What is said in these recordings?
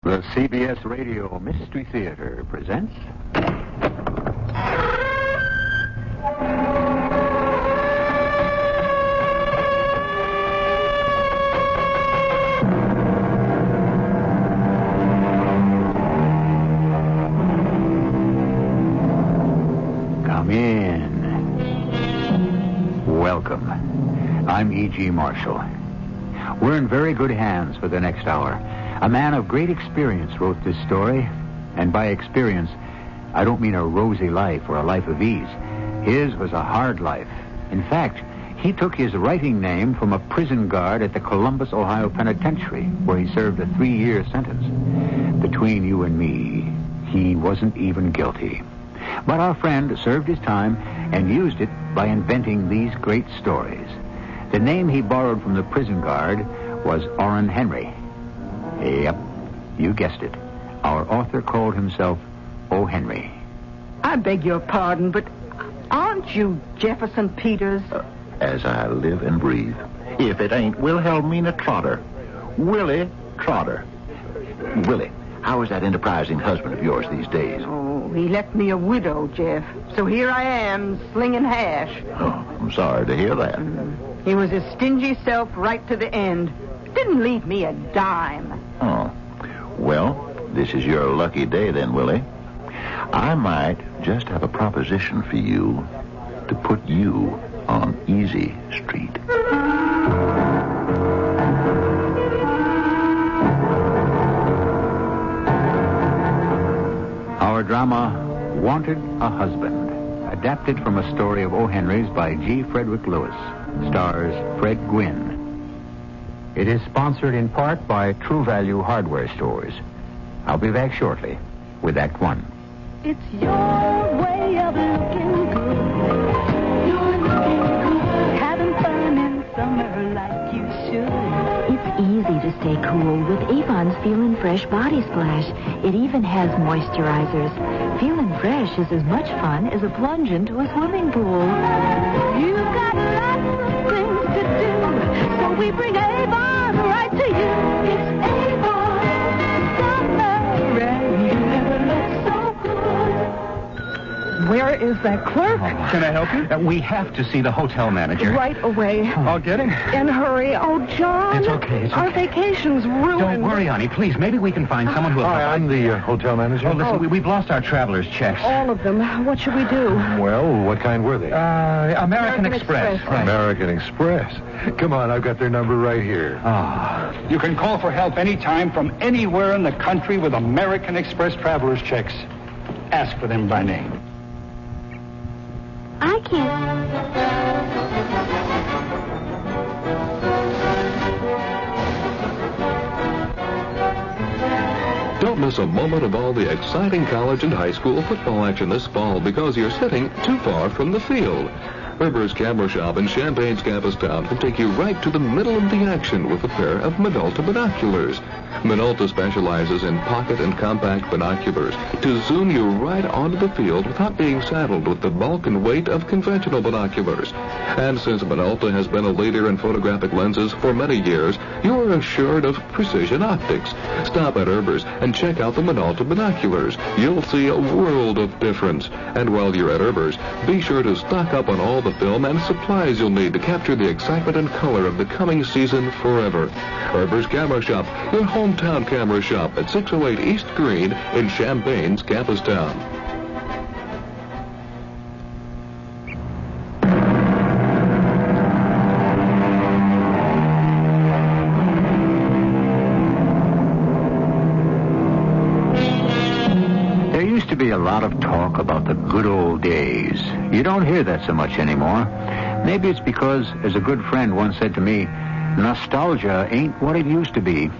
The CBS Radio Mystery Theater presents... Come in. Welcome. I'm E.G. Marshall. We're in very good hands for the next hour. A man of great experience wrote this story. And by experience, I don't mean a rosy life or a life of ease. His was a hard life. In fact, he took his writing name from a prison guard at the Columbus, Ohio Penitentiary, where he served a 3-year sentence. Between you and me, he wasn't even guilty. But our friend served his time and used it by inventing these great stories. The name he borrowed from the prison guard was Orrin Henry. Yep, you guessed it. Our author called himself O. Henry. I beg your pardon, but aren't you Jefferson Peters? As I live and breathe. If it ain't Wilhelmina Trotter. Willie Trotter. Willie, how is that enterprising husband of yours these days? Oh, he left me a widow, Jeff. So here I am, slinging hash. Oh, I'm sorry to hear that. He was his stingy self right to the end. Didn't leave me a dime. Oh, well, this is your lucky day then, Willie. I might just have a proposition for you to put you on Easy Street. Our drama, Wanted a Husband, adapted from a story of O. Henry's by G. Frederick Lewis, stars Fred Gwynne. It is sponsored in part by True Value Hardware Stores. I'll be back shortly with Act One. It's your way of looking good. You're looking good. Having fun in summer like you should. It's easy to stay cool with Avon's Feelin' Fresh Body Splash. It even has moisturizers. Feelin' Fresh is as much fun as a plunge into a swimming pool. You've got lots of things to do, so we bring Avon right to you. It's Avon summer, and you never look so good. Where is that clerk? Can I help you? We have to see the hotel manager. Right away. I'll get him. In a hurry. Oh, John. It's okay. Our vacation's ruined. Don't worry, honey. Please, maybe we can find someone who will... Hi, I'm the hotel manager. Oh, listen, we've lost our traveler's checks. All of them. What should we do? Well, what kind were they? American Express. Right. American Express. Come on, I've got their number right here. You can call for help anytime from anywhere in the country with American Express traveler's checks. Ask for them by name. I can't. Don't miss a moment of all the exciting college and high school football action this fall because you're sitting too far from the field. Rivers Camera Shop in Champaign's campus town can take you right to the middle of the action with a pair of Minolta binoculars. Minolta specializes in pocket and compact binoculars to zoom you right onto the field without being saddled with the bulk and weight of conventional binoculars. And since Minolta has been a leader in photographic lenses for many years, you are assured of precision optics. Stop at Rivers and check out the Minolta binoculars. You'll see a world of difference. And while you're at Rivers, be sure to stock up on all the film and supplies you'll need to capture the excitement and color of the coming season forever. Rivers Camera Shop, your hometown camera shop at 608 East Green in Champaign's campus town. There used to be a lot of talk about the good old days. You don't hear that so much anymore. Maybe it's because, as a good friend once said to me, nostalgia ain't what it used to be.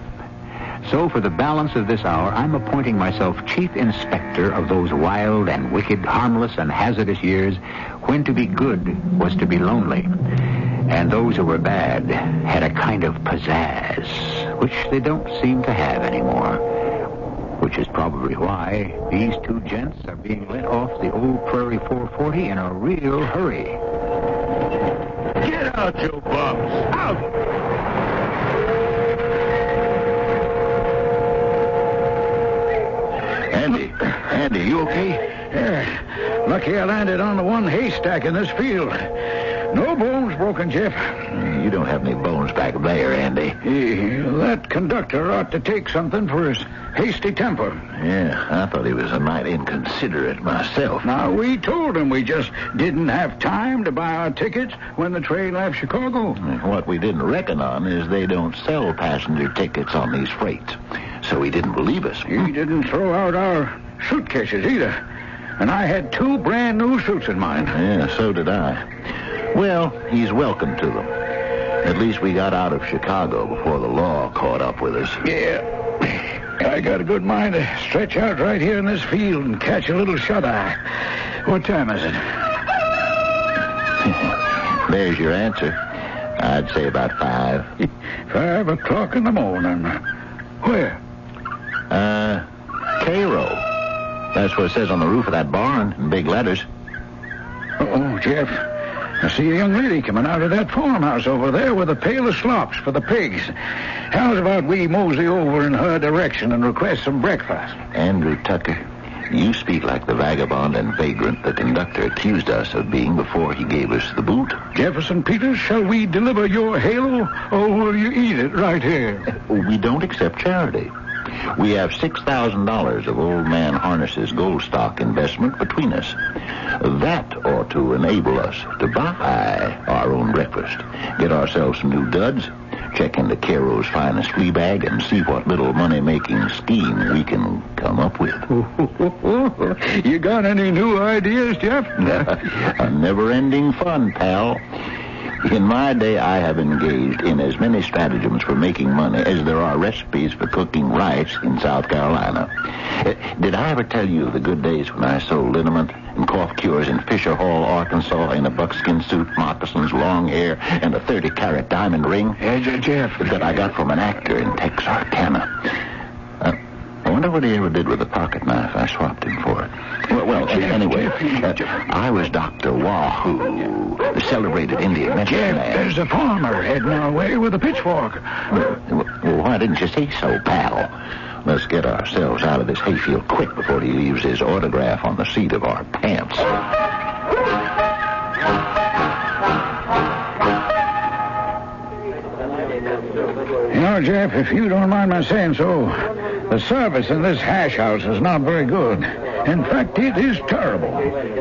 So for the balance of this hour, I'm appointing myself chief inspector of those wild and wicked, harmless and hazardous years when to be good was to be lonely. And those who were bad had a kind of pizzazz, which they don't seem to have anymore. Which is probably why these two gents are being let off the old Prairie 440 in a real hurry. Get out, you bums! Out! Andy, you okay? Yeah. Lucky I landed on the one haystack in this field. No bones broken, Jeff. You don't have any bones back there, Andy. That conductor ought to take something for his hasty temper. Yeah, I thought he was a mite inconsiderate myself. Now, we told him we just didn't have time to buy our tickets when the train left Chicago. What we didn't reckon on is they don't sell passenger tickets on these freights. So he didn't believe us. He didn't throw out our suitcases either. And I had 2 brand new suits in mine. Yeah, so did I. Well, he's welcome to them. At least we got out of Chicago before the law caught up with us. Yeah. I got a good mind to stretch out right here in this field and catch a little shut-eye. What time is it? There's your answer. I'd say about 5. 5 o'clock in the morning. Where? Cairo. That's what it says on the roof of that barn in big letters. Oh, Jeff. I see a young lady coming out of that farmhouse over there with a pail of slops for the pigs. How's about we mosey over in her direction and request some breakfast? Andrew Tucker, you speak like the vagabond and vagrant the conductor accused us of being before he gave us the boot. Jefferson Peters, shall we deliver your halo, or will you eat it right here? We don't accept charity. We have $6,000 of Old Man Harness's gold stock investment between us. That ought to enable us to buy our own breakfast, get ourselves some new duds, check into Cairo's finest flea bag, and see what little money-making scheme we can come up with. You got any new ideas, Jeff? A never-ending fun, pal. In my day, I have engaged in as many stratagems for making money as there are recipes for cooking rice in South Carolina. Did I ever tell you of the good days when I sold liniment and cough cures in Fisher Hall, Arkansas, in a buckskin suit, moccasins, long hair, and a 30-carat diamond ring? Jeff. That I got from an actor in Texarkana. I wonder what he ever did with the pocket knife I swapped him for it. Anyway, I was Dr. Wahoo, the celebrated Indian medicine man. There's a farmer heading our way with a pitchfork. Well, why didn't you say so, pal? Let's get ourselves out of this hayfield quick before he leaves his autograph on the seat of our pants. You know, Jeff, if you don't mind my saying so, the service in this hash house is not very good. In fact, it is terrible.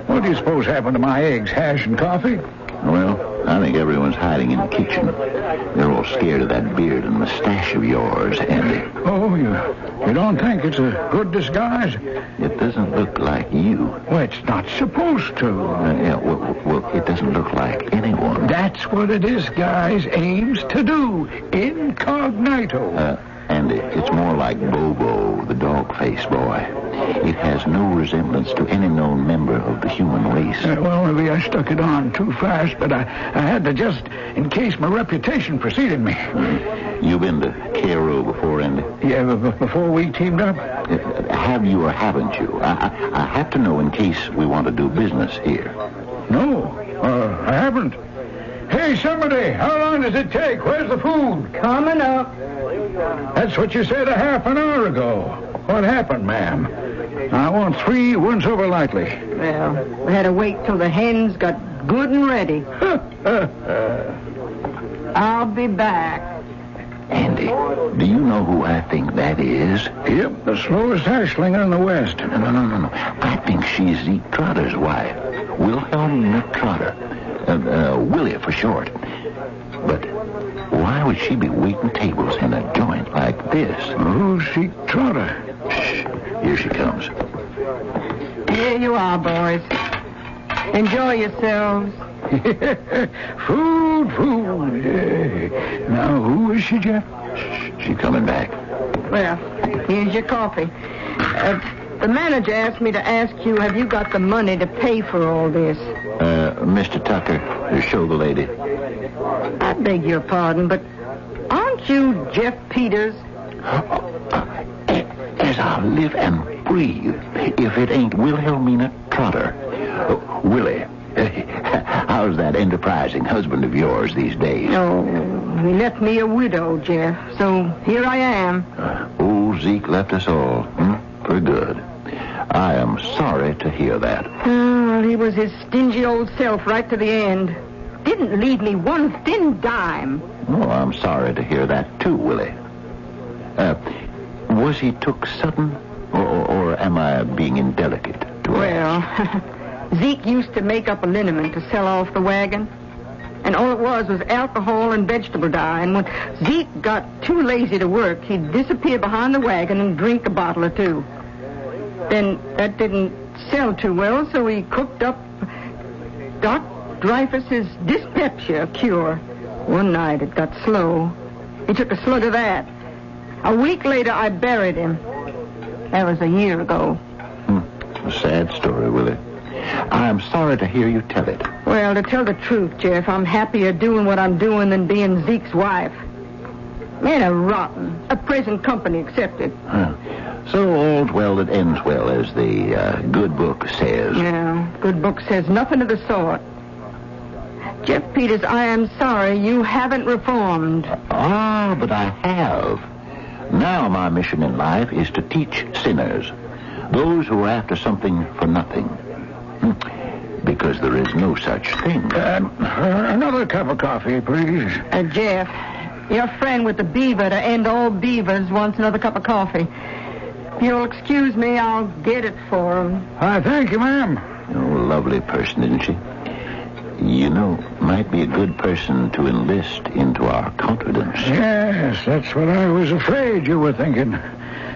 What do you suppose happened to my eggs, hash, and coffee? Well, I think everyone's hiding in the kitchen. They're all scared of that beard and mustache of yours, Andy. Oh, you don't think it's a good disguise? It doesn't look like you. Well, it's not supposed to. Well, it doesn't look like anyone. That's what a disguise aims to do. Incognito. Andy, it's more like Bobo, the dog-faced boy. It has no resemblance to any known member of the human race. Well, maybe I stuck it on too fast, but I had to just in case my reputation preceded me. You've been to Cairo before, Andy? Yeah, before we teamed up? Have you or haven't you? I have to know in case we want to do business here. No, I haven't. Hey, somebody, how long does it take? Where's the food? Coming up. That's what you said a half an hour ago. What happened, ma'am? I want 3 once over lightly. Well, we had to wait till the hens got good and ready. I'll be back. Andy, do you know who I think that is? Yep, the slowest hashlinger in the West. No. I think she's Zeke Trotter's wife. Wilhelmina Trotter. Willie for short. But why would she be waiting tables in a joint like this? Who's Zeke Trotter? Shh. Here she comes. Here you are, boys. Enjoy yourselves. Food. Yeah. Now, who is she, Jeff? Shh. She's coming back. Well, here's your coffee. The manager asked me to ask you, have you got the money to pay for all this? Mr. Tucker, show the lady. I beg your pardon, but aren't you Jeff Peters? As I live and breathe, if it ain't Wilhelmina Trotter. Willie, how's that enterprising husband of yours these days? Oh, he left me a widow, Jeff, so here I am. Old Zeke left us all, for good. I am sorry to hear that. Well, he was his stingy old self right to the end. Didn't leave me one thin dime. Oh, I'm sorry to hear that, too, Willie. Was he took sudden, or am I being indelicate to ask? Well, Zeke used to make up a liniment to sell off the wagon. And all it was alcohol and vegetable dye. And when Zeke got too lazy to work, he'd disappear behind the wagon and drink a bottle or two. Then that didn't sell too well, so he cooked up Doc Dreyfus's dyspepsia cure. One night it got slow. He took a slug of that. A week later, I buried him. That was a year ago. A sad story, Willie. I'm sorry to hear you tell it. Well, to tell the truth, Jeff, I'm happier doing what I'm doing than being Zeke's wife. Men are rotten. A present company accepted. So all's well that ends well, as the good book says. Yeah, good book says nothing of the sort. Jeff Peters, I am sorry you haven't reformed. But I have. Now my mission in life is to teach sinners, those who are after something for nothing. Because there is no such thing. Another cup of coffee, please. Jeff, your friend with the beaver to end all beavers wants another cup of coffee. If you'll excuse me, I'll get it for him. Thank you, ma'am. Oh, lovely person, isn't she? You know, might be a good person to enlist into our confidence. Yes, that's what I was afraid you were thinking.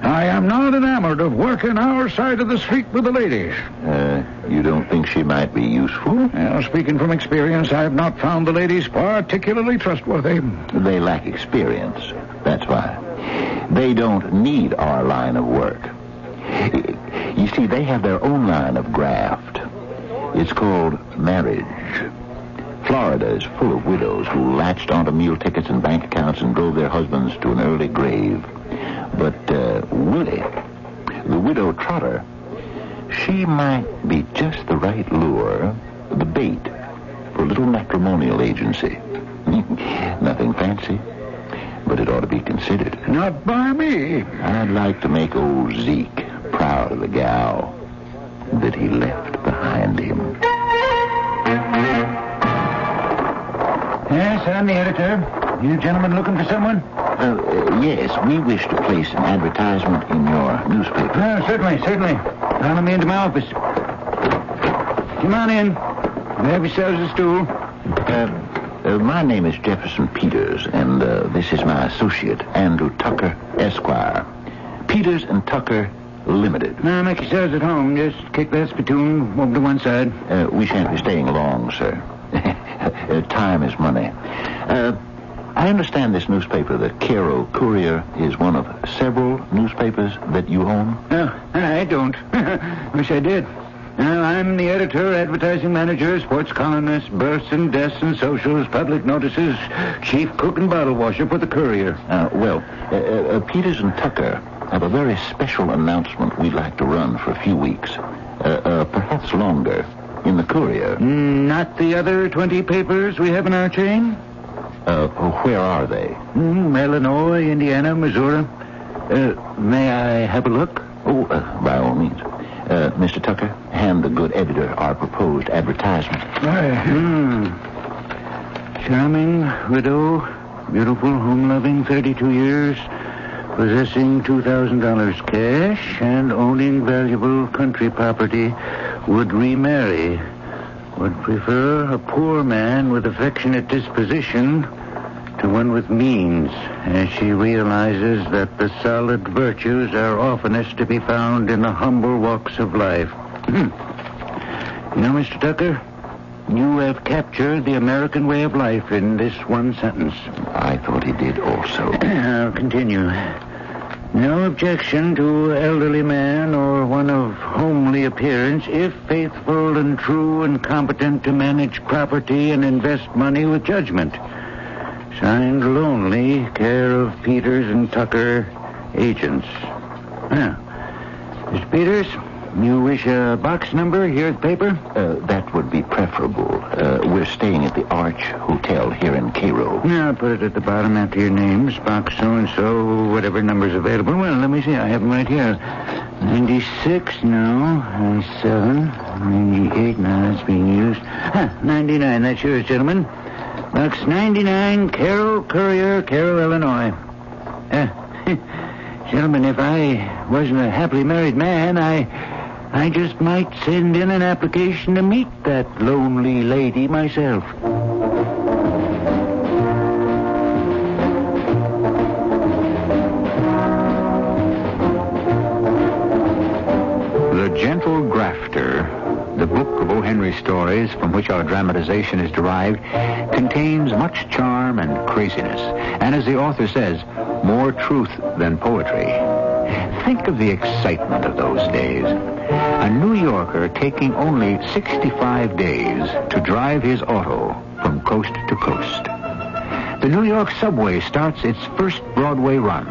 I am not enamored of working our side of the street with the ladies. You don't think she might be useful? Well, speaking from experience, I have not found the ladies particularly trustworthy. They lack experience. That's why. They don't need our line of work. You see, they have their own line of graft. It's called marriage. Florida is full of widows who latched onto meal tickets and bank accounts and drove their husbands to an early grave. But Willie, the widow trotter, she might be just the right lure, the bait, for a little matrimonial agency. Nothing fancy, but it ought to be considered. Not by me. I'd like to make old Zeke proud of the gal that he left behind him. Yes, I'm the editor. You gentlemen looking for someone? Yes, we wish to place an advertisement in your newspaper. Certainly. Follow me into my office. Come on in. Have yourselves a stool. My name is Jefferson Peters, and this is my associate, Andrew Tucker, Esquire. Peters and Tucker Limited. Now, make yourselves at home. Just kick that spittoon over to one side. We shan't be staying long, sir. Time is money. I understand this newspaper, the Cairo Courier, is one of several newspapers that you own? No, I don't. Wish I did. I'm the editor, advertising manager, sports columnist, births and deaths and socials, public notices, chief cook and bottle washer for the Courier. Peters and Tucker have a very special announcement we'd like to run for a few weeks. Perhaps longer. In the Courier. Not the other 20 papers we have in our chain? Where are they? Illinois, Indiana, Missouri. May I have a look? Oh, by all means. Mr. Tucker, hand the good editor our proposed advertisement. Charming widow, beautiful, home-loving, 32 years, possessing $2,000 cash and owning valuable country property, would remarry. Would prefer a poor man with affectionate disposition to one with means, as she realizes that the solid virtues are oftenest to be found in the humble walks of life. You know, Mr. Tucker, you have captured the American way of life in this one sentence. I thought he did also. I'll continue. No objection to elderly man or one of homely appearance if faithful and true and competent to manage property and invest money with judgment. Signed Lonely, care of Peters and Tucker, agents. Now, Mr. Peters, you wish a box number here at the paper? That would be preferable. We're staying at the Arch Hotel here in Cairo. Now, put it at the bottom after your names. Box so-and-so, whatever number's available. Well, let me see. I have them right here. 96 now. 97. 98. Now that's being used. 99. That's yours, gentlemen. Box 99, Carroll Courier, Carroll, Illinois. Gentlemen, if I wasn't a happily married man, I just might send in an application to meet that lonely lady myself. The Gentle Grafter, the book of O. Henry stories from which our dramatization is derived, contains much charm and craziness, and as the author says, more truth than poetry. Think of the excitement of those days. A New Yorker taking only 65 days to drive his auto from coast to coast. The New York subway starts its first Broadway run.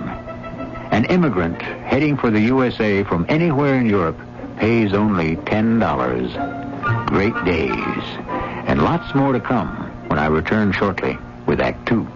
An immigrant heading for the USA from anywhere in Europe pays only $10. Great days. And lots more to come when I return shortly with Act Two.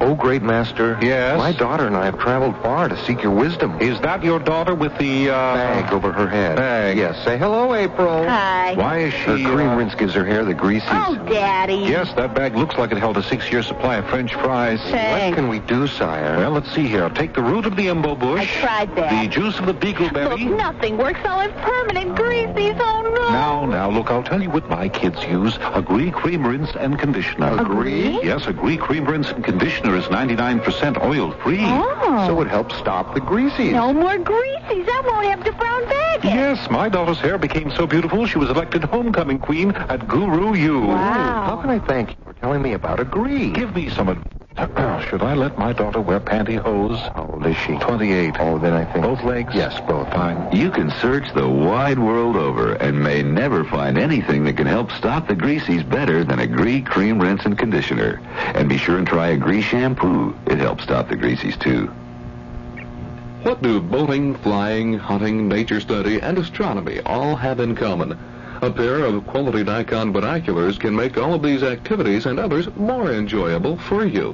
Oh, great master. Yes? My daughter and I have traveled far to seek your wisdom. Is that your daughter with the, Bag over her head. Bag. Yes. Say hello, April. Hi. Why is she... Her cream rinse gives her hair the greases. Oh, Daddy. Yes, that bag looks like it held a 6-year supply of French fries. Thanks. What can we do, sire? Well, let's see here. Take the root of the embo bush. I tried that. The juice of the beagleberry. Look, nothing works. All it's permanent greasies. Oh, no. Now, look, I'll tell you what my kids use. Agree Cream Rinse and Conditioner. Agree? Yes, Agree Cream Rinse and Conditioner is 99% oil-free. Oh. So it helps stop the greasies. No more greasies. I won't have to brown bag it. Yes, my daughter's hair became so beautiful she was elected homecoming queen at Guru U. Wow. How can I thank you for telling me about Agree? Give me some advice. Should I let my daughter wear pantyhose? How old is she? 28. Oh, then I think... Both legs? Yes, both. Fine. You can search the wide world over and may never find anything that can help stop the greasies better than Agree Cream Rinse and Conditioner. And be sure and try Agree Shampoo. It helps stop the greasies, too. What do boating, flying, hunting, nature study, and astronomy all have in common? A pair of quality Nikon binoculars can make all of these activities and others more enjoyable for you.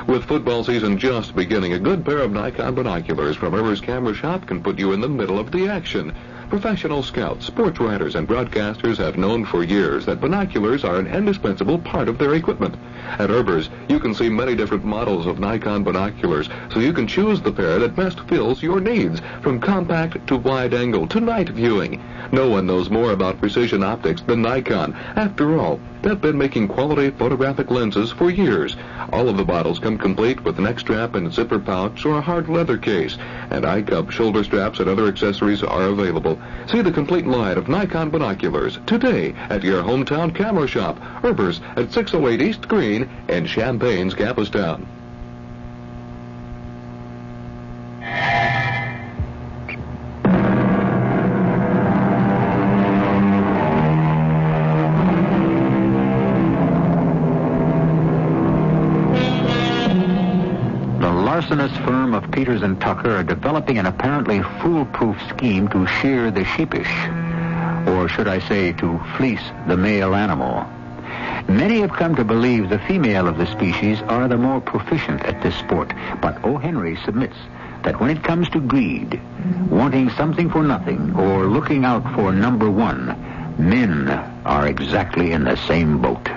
With football season just beginning, a good pair of Nikon binoculars from Rivers Camera Shop can put you in the middle of the action. Professional scouts, sports writers, and broadcasters have known for years that binoculars are an indispensable part of their equipment. At Rivers, you can see many different models of Nikon binoculars, so you can choose the pair that best fills your needs, from compact to wide angle to night viewing. No one knows more about precision optics than Nikon. After all, they've been making quality photographic lenses for years. All of the bottles come complete with neck strap and zipper pouch or a hard leather case, and eye cup, shoulder straps, and other accessories are available. See the complete line of Nikon binoculars today at your hometown camera shop, Herbers at 608 East Green in Champaign's Campus Town. Larcenous firm of Peters and Tucker are developing an apparently foolproof scheme to shear the sheepish, or should I say to fleece the male animal. Many have come to believe the female of the species are the more proficient at this sport, but O. Henry submits that when it comes to greed, wanting something for nothing, or looking out for number one, men are exactly in the same boat.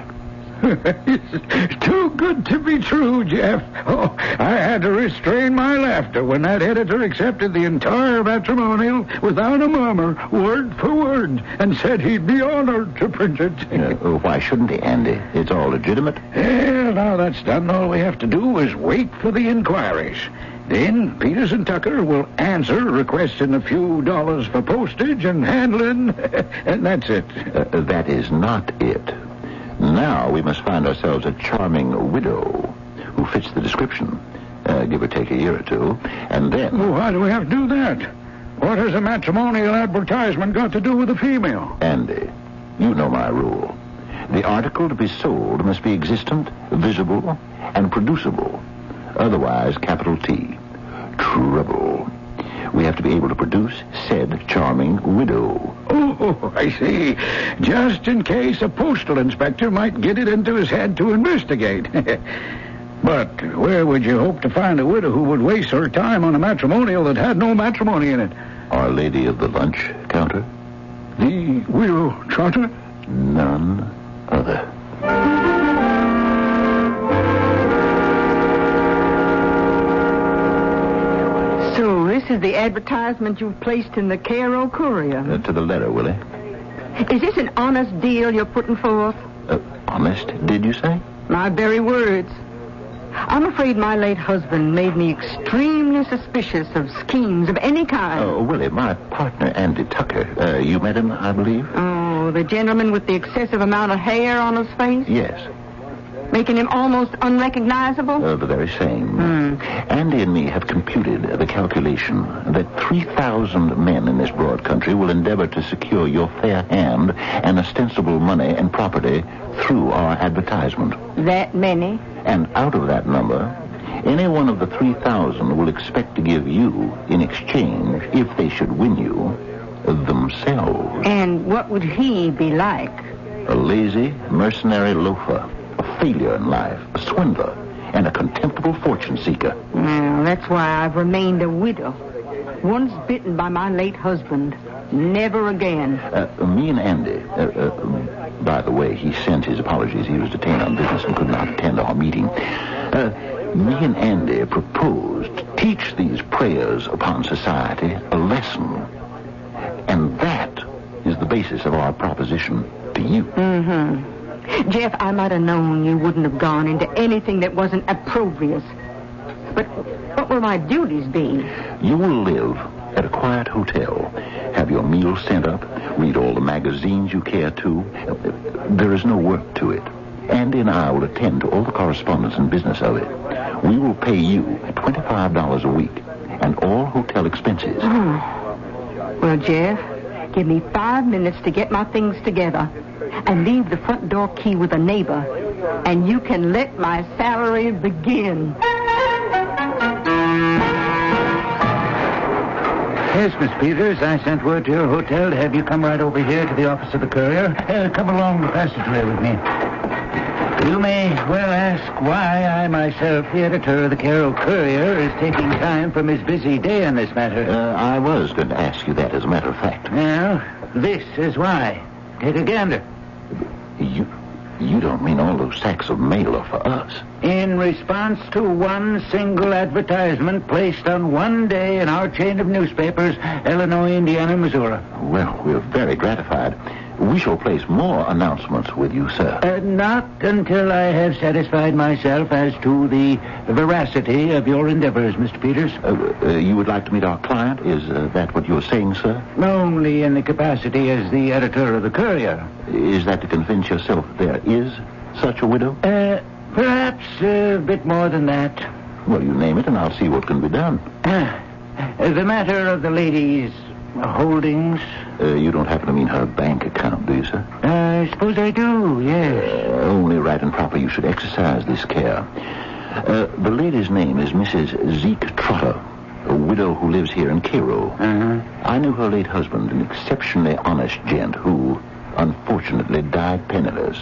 It's too good to be true, Jeff. Oh, I had to restrain my laughter when that editor accepted the entire matrimonial without a murmur, word for word, and said he'd be honored to print it. Why shouldn't he, Andy? It's all legitimate. Well, now that's done, all we have to do is wait for the inquiries. Then Peters and Tucker will answer, requesting a few dollars for postage and handling, and that's it. That is not it. Now we must find ourselves a charming widow who fits the description, give or take a year or two, and then... Well, why do we have to do that? What has a matrimonial advertisement got to do with a female? Andy, you know my rule. The article to be sold must be existent, visible, and producible. Otherwise, capital T, trouble. We have to be able to produce said charming widow. Oh, I see. Just in case a postal inspector might get it into his head to investigate. But where would you hope to find a widow who would waste her time on a matrimonial that had no matrimony in it? Our Lady of the Lunch Counter? The widow Trotter? None other. So this is the advertisement you've placed in the Cairo Courier. To the letter, Willie. Is this an honest deal you're putting forth? Honest, did you say? My very words. I'm afraid my late husband made me extremely suspicious of schemes of any kind. Oh, Willie, my partner, Andy Tucker. You met him, I believe? Oh, the gentleman with the excessive amount of hair on his face? Yes. Making him almost unrecognizable? The very same. Andy and me have computed the calculation that 3,000 men in this broad country will endeavor to secure your fair hand and ostensible money and property through our advertisement. That many? And out of that number, any one of the 3,000 will expect to give you, in exchange, if they should win you, themselves. And what would he be like? A lazy, mercenary loafer, a failure in life, a swindler, and a contemptible fortune seeker. Well, that's why I've remained a widow. Once bitten by my late husband, never again. Me and Andy, by the way, he sent his apologies. He was detained on business and could not attend our meeting. Me and Andy proposed to teach these preyers upon society a lesson. And that is the basis of our proposition to you. Jeff, I might have known you wouldn't have gone into anything that wasn't opprobrious. But what will my duties be? You will live at a quiet hotel, have your meals sent up, read all the magazines you care to. There is no work to it. Andy and I will attend to all the correspondence and business of it. We will pay you $25 a week and all hotel expenses. Well, Jeff, give me 5 minutes to get my things together and leave the front door key with a neighbor, and you can let my salary begin. Yes, Miss Peters, I sent word to your hotel to have you come right over here to the office of the Courier. Come along the passageway with me. You may well ask why I myself, the editor of the Cairo Courier, is taking time from his busy day on this matter. I was going to ask you that, as a matter of fact. Well, this is why. Take a gander. You don't mean all those sacks of mail are for us? In response to one single advertisement placed on one day in our chain of newspapers, Illinois, Indiana, Missouri. Well, we're very gratified. We shall place more announcements with you, sir. Not until I have satisfied myself as to the veracity of your endeavors, Mr. Peters. You would like to meet our client? Is that what you're saying, sir? Only in the capacity as the editor of the Courier. Is that to convince yourself there is such a widow? Perhaps a bit more than that. Well, you name it, and I'll see what can be done. The matter of the lady's holdings. You don't happen to mean her bank account, do you, sir? I suppose I do, yes. Only right and proper you should exercise this care. The lady's name is Mrs. Zeke Trotter, a widow who lives here in Cairo. I knew her late husband, an exceptionally honest gent who, unfortunately, died penniless,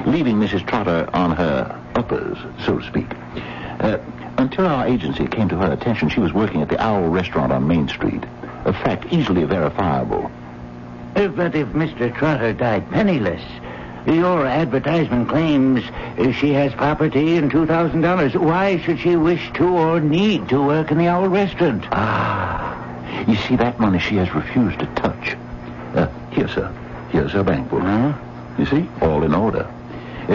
leaving Mrs. Trotter on her uppers, so to speak. Until our agency came to her attention, she was working at the Owl Restaurant on Main Street. A fact easily verifiable. But if Mr. Trotter died penniless, your advertisement claims she has property and $2,000. Why should she wish to or need to work in the Owl Restaurant? You see, that money she has refused to touch. Here, sir. Here's her bank book. You see? All in order.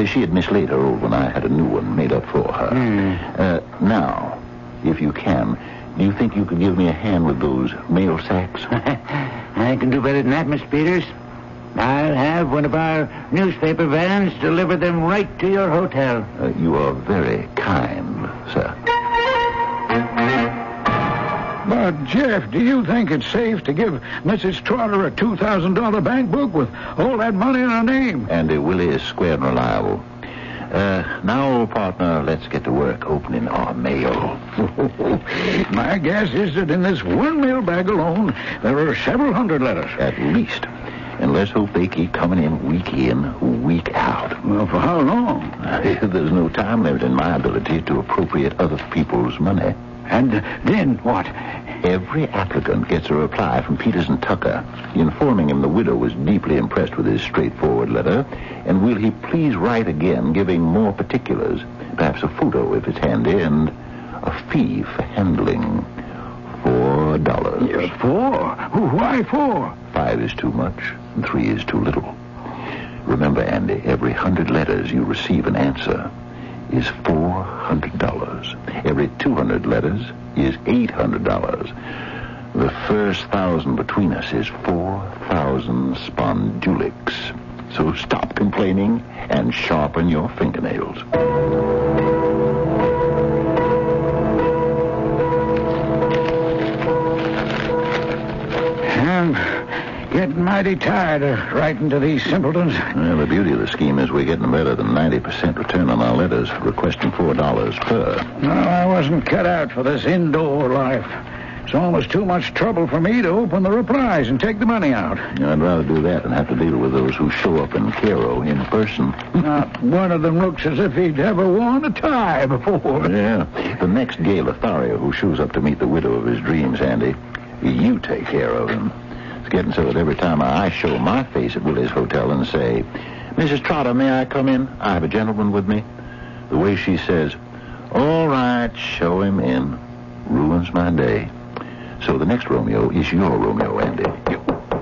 She had mislaid her old one. I had a new one made up for her. Now, if you can, do you think you could give me a hand with those mail sacks? I can do better than that, Miss Peters. I'll have one of our newspaper vans deliver them right to your hotel. You are very kind, sir. But, Jeff, do you think it's safe to give Mrs. Trotter a $2,000 bank book with all that money in her name? Andy Willie is square and reliable. Now, old partner, let's get to work opening our mail. My guess is that in this one mail bag alone, there are several hundred letters. At least. And let's hope they keep coming in, week out. Well, for how long? There's no time limit in my ability to appropriate other people's money. And then what? Every applicant gets a reply from Peters and Tucker, informing him the widow was deeply impressed with his straightforward letter, and will he please write again, giving more particulars, perhaps a photo if it's handy, and a fee for handling. $4. Yeah, 4? Why 4? 5 is too much, and 3 is too little. Remember, Andy, every 100 letters you receive an answer is $400. Every 200 letters is $800. The first 1,000 between us is 4,000 spondulics. So stop complaining and sharpen your fingernails. I'm getting mighty tired of writing to these simpletons. Well, the beauty of the scheme is we're getting better than 90% return on our letters, requesting $4 per. No, I wasn't cut out for this indoor life. It's almost too much trouble for me to open the replies and take the money out. I'd rather do that than have to deal with those who show up in Cairo in person. Not one of them looks as if he'd ever worn a tie before. Yeah. The next gay Lothario who shows up to meet the widow of his dreams, Andy, you take care of him. It's getting so that every time I show my face at Willie's Hotel and say, Mrs. Trotter, may I come in? I have a gentleman with me. The way she says, all right, show him in, ruins my day. So the next Romeo is your Romeo, Andy.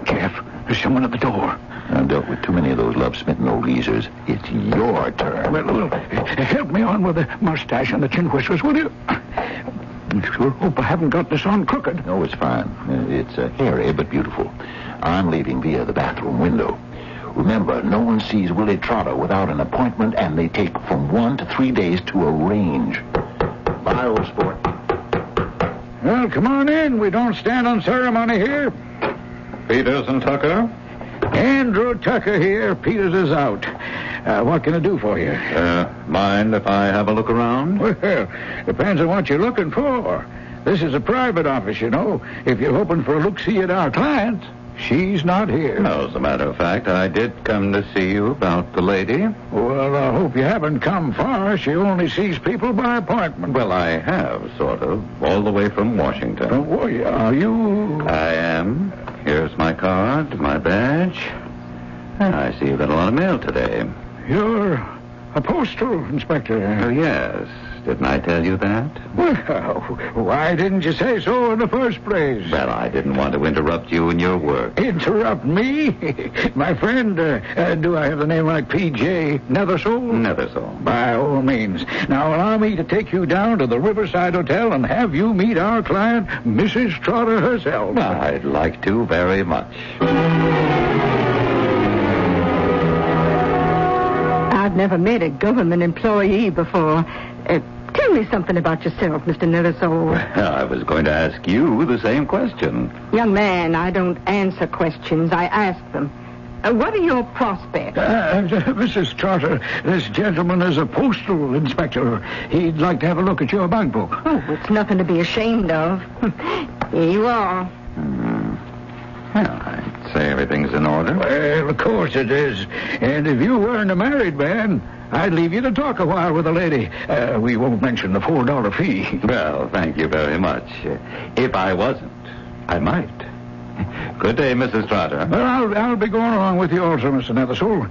Jeff, there's someone at the door. I've dealt with too many of those love-smitten old geezers. It's your turn. Well, help me on with the mustache and the chin whiskers, will you? Sure hope I haven't got this on crooked. No, it's fine. It's hairy but beautiful. I'm leaving via the bathroom window. Remember, no one sees Willie Trotter without an appointment, and they take from 1 to 3 days to arrange. Bye, old sport. Well, come on in. We don't stand on ceremony here. Peters and Tucker? Andrew Tucker here. Peters is out. What can I do for you? Mind if I have a look around? Well, depends on what you're looking for. This is a private office, you know. If you're hoping for a look-see at our client, she's not here. No, as a matter of fact, I did come to see you about the lady. Well, I hope you haven't come far. She only sees people by appointment. Well, I have, sort of, all the way from Washington. Oh, are you? I am. Here's my card, my badge. I see you got a lot of mail today. You're a postal inspector. Oh, yes. Didn't I tell you that? Well, why didn't you say so in the first place? Well, I didn't want to interrupt you in your work. Interrupt me? My friend, do I have the name like P.J. Nethersole? Nethersole. By all means. Now, allow me to take you down to the Riverside Hotel and have you meet our client, Mrs. Trotter herself. I'd like to very much. I've never met a government employee before. Tell me something about yourself, Mr. Nethersole. I was going to ask you the same question. Young man, I don't answer questions. I ask them. What are your prospects? Mrs. Trotter, this gentleman is a postal inspector. He'd like to have a look at your bank book. Oh, it's nothing to be ashamed of. Here you are. Well, I'd say everything's in order. Well, of course it is. And if you weren't a married man, I'd leave you to talk a while with the lady. We won't mention the $4 fee. Well, thank you very much. If I wasn't, I might. Good day, Mrs. Trotter. Well, I'll be going along with you also, Mr. Nethersole.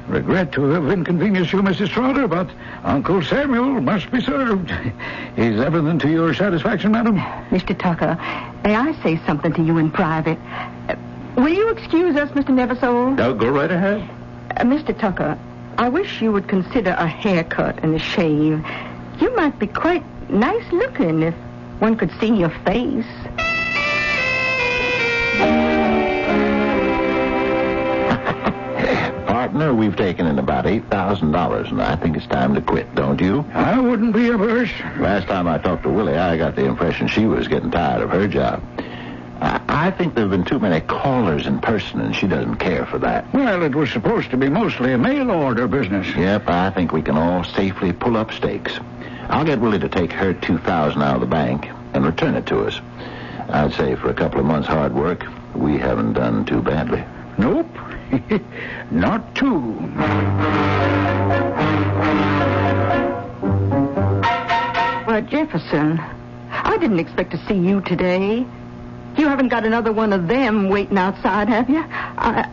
Regret to have inconvenienced you, Mrs. Trotter, but Uncle Samuel must be served. Is everything to your satisfaction, madam? Mr. Tucker, may I say something to you in private? Will you excuse us, Mr. Nethersole? No, go right ahead. Mr. Tucker, I wish you would consider a haircut and a shave. You might be quite nice looking if one could see your face. Partner, we've taken in about $8,000, and I think it's time to quit, don't you? I wouldn't be averse. Last time I talked to Willie, I got the impression she was getting tired of her job. I think there have been too many callers in person, and she doesn't care for that. Well, it was supposed to be mostly a mail order business. Yep, I think we can all safely pull up stakes. I'll get Willie to take her $2,000 out of the bank and return it to us. I'd say for a couple of months' hard work, we haven't done too badly. Nope. Not too. Well, Jefferson, I I didn't expect to see you today. You haven't got another one of them waiting outside, have you? I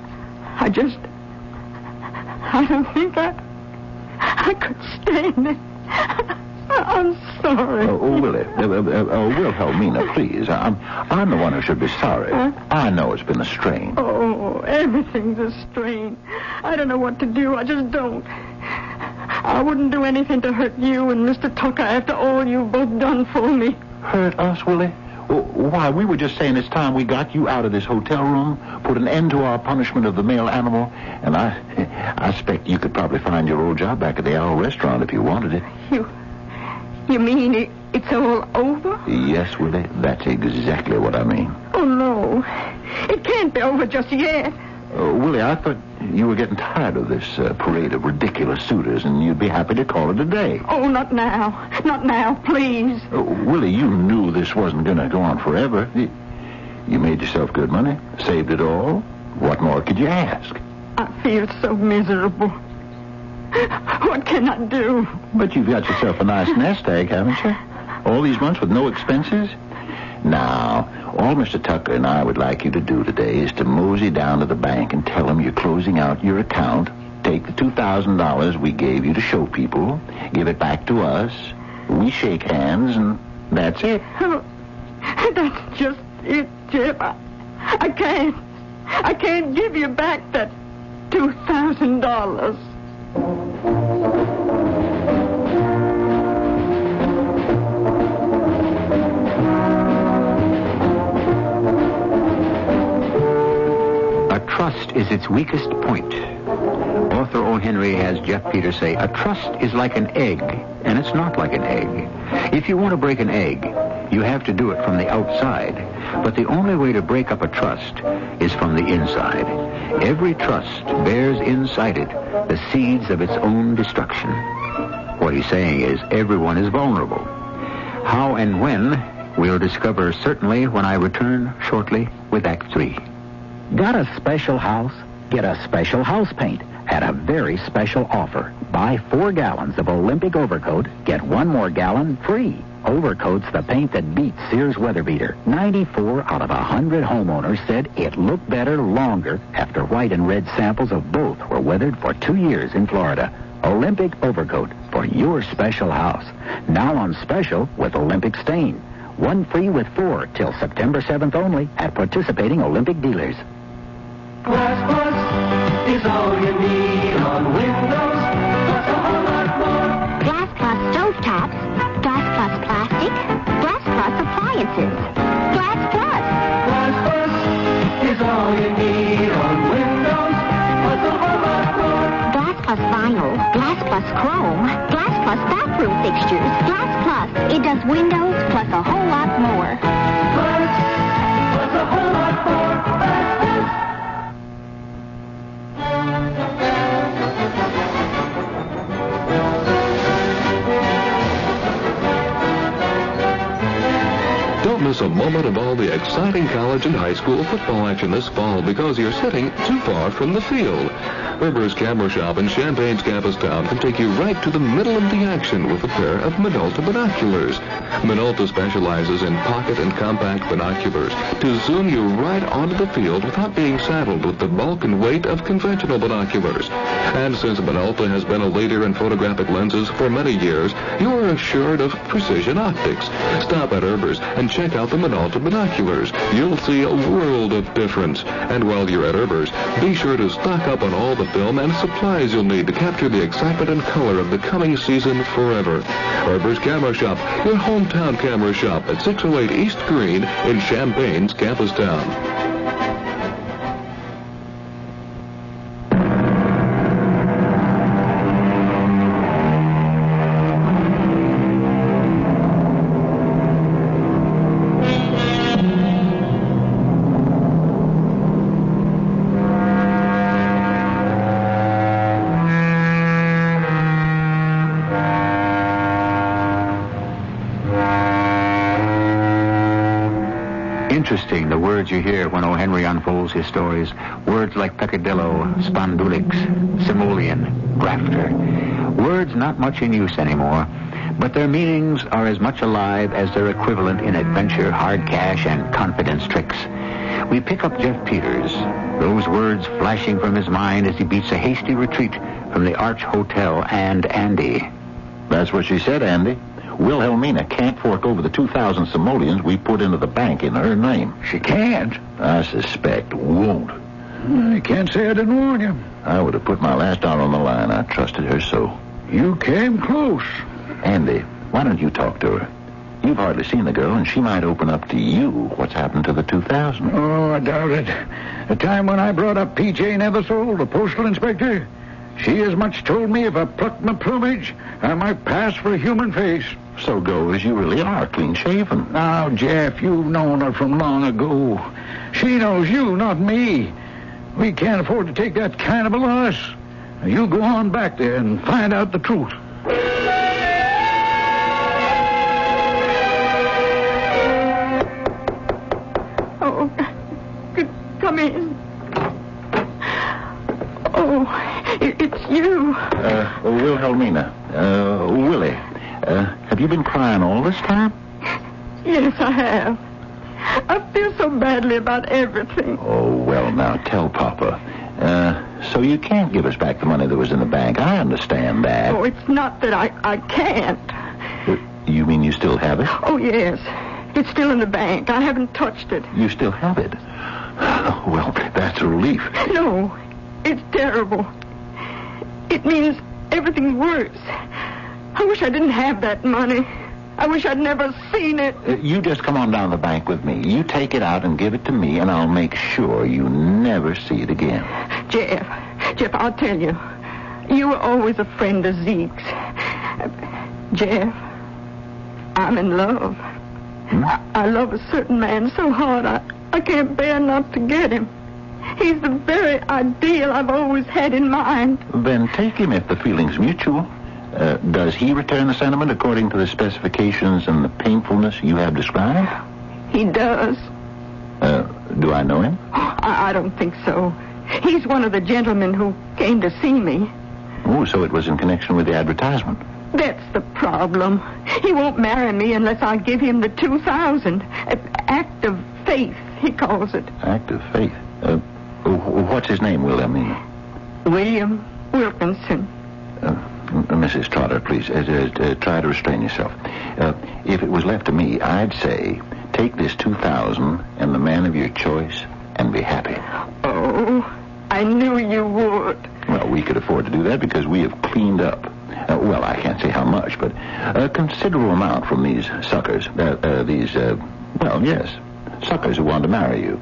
don't think I could stand it. I'm sorry. Willie, Wilhelmina, please. I'm the one who should be sorry. I know it's been a strain. Oh, everything's a strain. I don't know what to do. I just don't. I wouldn't do anything to hurt you and Mr. Tucker after all you've both done for me. Hurt us, Willie? Why, we were just saying it's time we got you out of this hotel room, put an end to our punishment of the male animal, and I expect you could probably find your old job back at the Owl Restaurant if you wanted it. You mean it's all over? Yes, Willie, that's exactly what I mean. Oh, no. It can't be over just yet. Willie, I thought you were getting tired of this parade of ridiculous suitors, and you'd be happy to call it a day. Oh, not now. Not now, please. Willie, you knew this wasn't going to go on forever. You made yourself good money, saved it all. What more could you ask? I feel so miserable. What can I do? But you've got yourself a nice nest egg, haven't you? All these months with no expenses? Now, all Mr. Tucker and I would like you to do today is to mosey down to the bank and tell them you're closing out your account, take the $2,000 we gave you to show people, give it back to us, we shake hands, and that's it. Oh, that's just it, Jeff. I can't give you back that $2,000. Trust is its weakest point. Author O. Henry has Jeff Peters say, a trust is like an egg, and it's not like an egg. If you want to break an egg, you have to do it from the outside. But the only way to break up a trust is from the inside. Every trust bears inside it the seeds of its own destruction. What he's saying is everyone is vulnerable. How and when, we'll discover certainly when I return shortly with Act 3. Got a special house? Get a special house paint at a very special offer. Buy 4 gallons of Olympic Overcoat, get 1 more gallon free. Overcoat's the paint that beats Sears Weatherbeater. 94 out of 100 homeowners said it looked better longer after white and red samples of both were weathered for 2 years in Florida. Olympic Overcoat for your special house. Now on special with Olympic Stain. 1 free with 4 till September 7th only at participating Olympic dealers. Glass Plus is all you need on Windows, plus a whole lot more. Glass Plus stovetops, Glass Plus plastic, Glass Plus appliances. Glass Plus. Glass Plus is all you need on Windows, plus a whole lot more. Glass Plus vinyl, Glass Plus chrome, Glass Plus bathroom fixtures. Glass Plus. It does windows plus a whole lot more. Plus a whole lot more. Glass Plus. Don't miss a moment of all the exciting college and high school football action this fall because you're sitting too far from the field. Herber's Camera Shop in Champagne's campus town can take you right to the middle of the action with a pair of Minolta binoculars. Minolta specializes in pocket and compact binoculars to zoom you right onto the field without being saddled with the bulk and weight of conventional binoculars. And since Minolta has been a leader in photographic lenses for many years, you're assured of precision optics. Stop at Herber's and check out the Minolta binoculars. You'll see a world of difference. And while you're at Herber's, be sure to stock up on all the film and supplies you'll need to capture the excitement and color of the coming season forever. Herber's Camera Shop, your hometown camera shop at 608 East Green in Champagne's campus town. Interesting, the words you hear when O. Henry unfolds his stories. Words like peccadillo, spondulix, simoleon, grafter. Words not much in use anymore, but their meanings are as much alive as their equivalent in adventure, hard cash, and confidence tricks. We pick up Jeff Peters, those words flashing from his mind as he beats a hasty retreat from the Arch Hotel and Andy. That's what she said, Andy. Wilhelmina can't fork over the 2,000 simoleons we put into the bank in her name. She can't? I suspect won't. I can't say I didn't warn you. I would have put my last dollar on the line. I trusted her so. You came close. Andy, why don't you talk to her? You've hardly seen the girl, and she might open up to you what's happened to the 2,000. Oh, I doubt it. The time when I brought up P.J. Nethersole, the postal inspector, she as much told me if I plucked my plumage, I might pass for a human face. So go as you really are, clean-shaven. Now, Jeff, you've known her from long ago. She knows you, not me. We can't afford to take that kind of a loss. Now, you go on back there and find out the truth. Oh, come in. Oh, it's you. Wilhelmina. Willie. Have you been crying all this time? Yes, I have. I feel so badly about everything. Oh, well, now, tell Papa. So you can't give us back the money that was in the bank. I understand that. Oh, it's not that I can't. You mean you still have it? Oh, yes. It's still in the bank. I haven't touched it. You still have it? Well, that's a relief. No, it's terrible. It means everything's worse. I wish I didn't have that money. I wish I'd never seen it. You just come on down to the bank with me. You take it out and give it to me, and I'll make sure you never see it again. Jeff, I'll tell you. You were always a friend of Zeke's. Jeff, I'm in love. I love a certain man so hard I can't bear not to get him. He's the very ideal I've always had in mind. Then take him if the feeling's mutual. Does he return the sentiment according to the specifications and the painfulness you have described? He does. Do I know him? I don't think so. He's one of the gentlemen who came to see me. Oh, so it was in connection with the advertisement. That's the problem. He won't marry me unless I give him the 2,000. Act of faith, he calls it. Act of faith? What's his name, Wilhelmina? William Wilkinson. Mrs. Trotter, please, try to restrain yourself. If it was left to me, I'd say, take this 2,000 and the man of your choice and be happy. Oh, I knew you would. Well, we could afford to do that because we have cleaned up. Well, I can't say how much, but a considerable amount from these suckers. Suckers who want to marry you.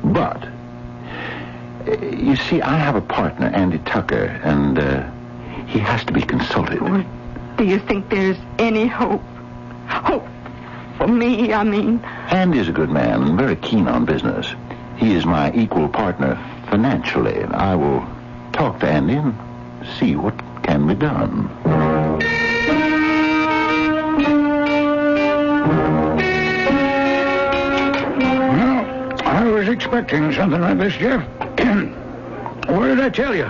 But, you see, I have a partner, Andy Tucker, and he has to be consulted. Do you think there's any hope? Hope for me, I mean. Andy's a good man and very keen on business. He is my equal partner financially. I will talk to Andy and see what can be done. Well, I was expecting something like this, Jeff. What did I tell you?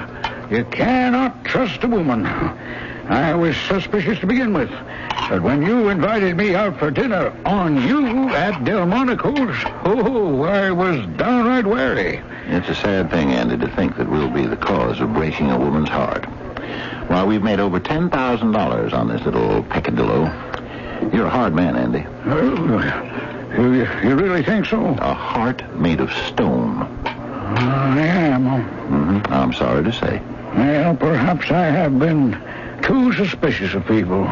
You cannot trust a woman. I was suspicious to begin with. But when you invited me out for dinner on you at Delmonico's, I was downright wary. It's a sad thing, Andy, to think that we'll be the cause of breaking a woman's heart. Well, we've made over $10,000 on this little peccadillo. You're a hard man, Andy. You really think so? A heart made of stone. I am. Mm-hmm. I'm sorry to say. Well, perhaps I have been too suspicious of people.